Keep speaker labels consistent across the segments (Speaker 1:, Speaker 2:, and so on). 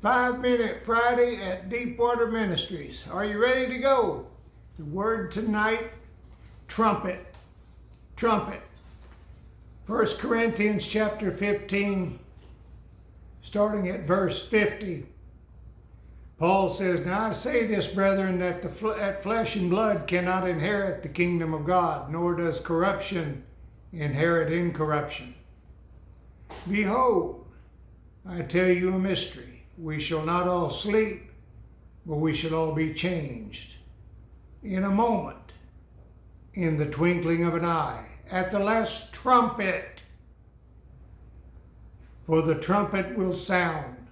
Speaker 1: 5-Minute Friday at Deepwater Ministries. Are you ready to go? The word tonight, trumpet. Trumpet. 1 Corinthians chapter 15, starting at verse 50. Paul says, "Now I say this, brethren, that flesh and blood cannot inherit the kingdom of God, nor does corruption inherit incorruption. Behold, I tell you a mystery. We shall not all sleep, but we shall all be changed. In a moment, in the twinkling of an eye, at the last trumpet. For the trumpet will sound.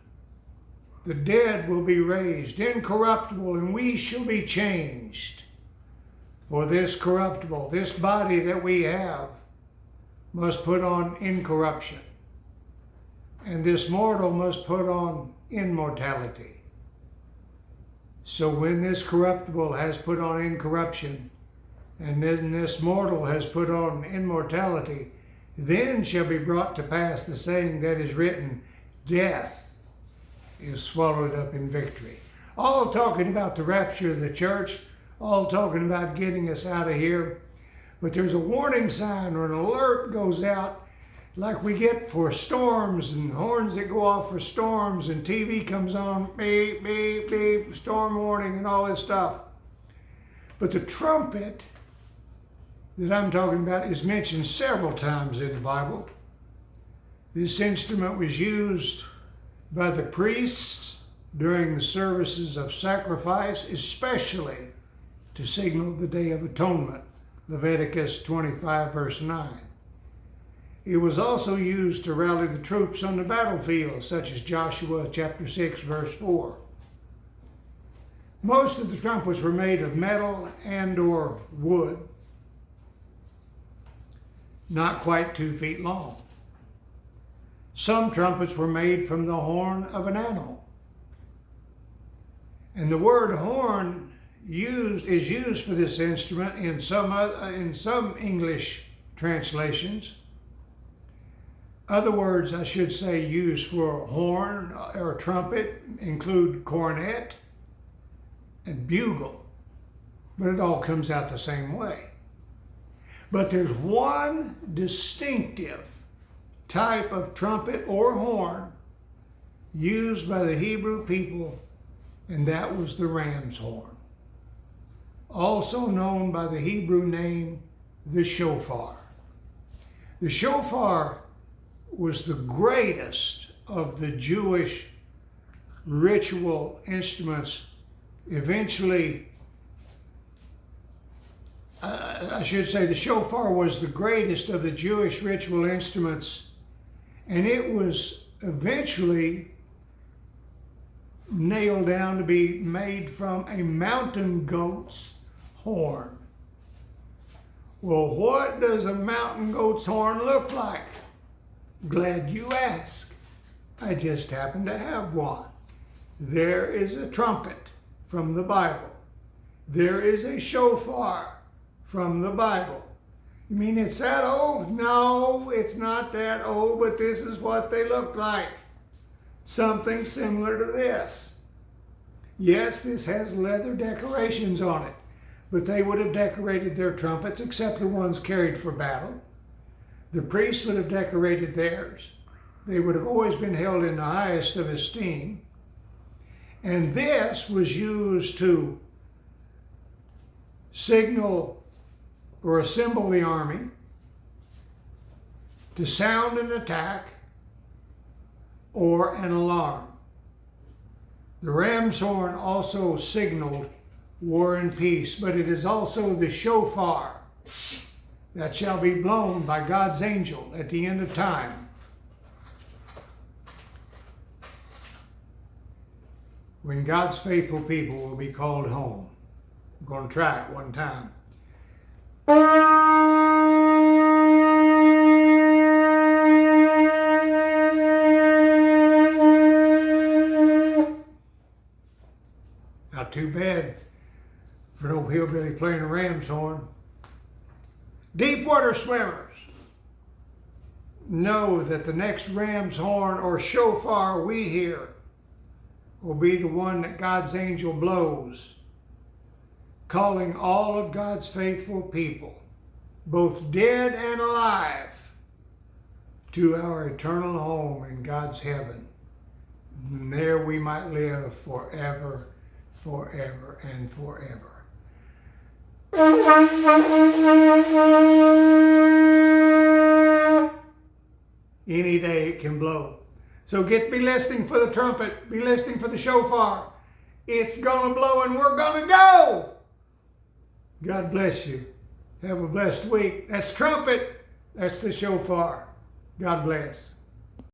Speaker 1: The dead will be raised, incorruptible, and we shall be changed. For this corruptible, this body that we have, must put on incorruption, and this mortal must put on immortality. So when this corruptible has put on incorruption, and then this mortal has put on immortality, then shall be brought to pass the saying that is written, death is swallowed up in victory." All talking about the rapture of the church, all talking about getting us out of here. But there's a warning sign or an alert goes out like we get for storms and horns that go off for storms, and TV comes on, beep, beep, beep, storm warning and all this stuff. But the trumpet that I'm talking about is mentioned several times in the Bible. This instrument was used by the priests during the services of sacrifice, especially to signal the Day of Atonement, Leviticus 25, verse 9. It was also used to rally the troops on the battlefield, such as Joshua chapter 6, verse 4. Most of the trumpets were made of metal and or wood, not quite 2 feet long. Some trumpets were made from the horn of an animal. And the word horn is used for this instrument in some English translations. Other words, I should say, used for horn or trumpet include cornet and bugle, but it all comes out the same way. But there's one distinctive type of trumpet or horn used by the Hebrew people, and that was the ram's horn, also known by the Hebrew name, the shofar. The shofar was the greatest of the Jewish ritual instruments. Eventually, I should say the shofar was the greatest of the Jewish ritual instruments, and it was eventually nailed down to be made from a mountain goat's horn. Well, what does a mountain goat's horn look like? Glad you asked. I just happen to have one. There is a trumpet from the Bible. There is a shofar from the Bible. You mean it's that old? No, it's not that old, but this is what they look like. Something similar to this. Yes, this has leather decorations on it, but they would have decorated their trumpets, except the ones carried for battle. The priests would have decorated theirs. They would have always been held in the highest of esteem. And this was used to signal or assemble the army, to sound an attack or an alarm. The ram's horn also signaled war and peace, but it is also the shofar that shall be blown by God's angel at the end of time, when God's faithful people will be called home. I'm going to try it one time. Not too bad for no hillbilly playing a ram's horn. Deepwater swimmers know that the next ram's horn or shofar we hear will be the one that God's angel blows, calling all of God's faithful people, both dead and alive, to our eternal home in God's heaven. And there we might live forever, forever, and forever. Any day it can blow. So be listening for the trumpet. Be listening for the shofar. It's going to blow and we're going to go. God bless you. Have a blessed week. That's trumpet. That's the shofar. God bless.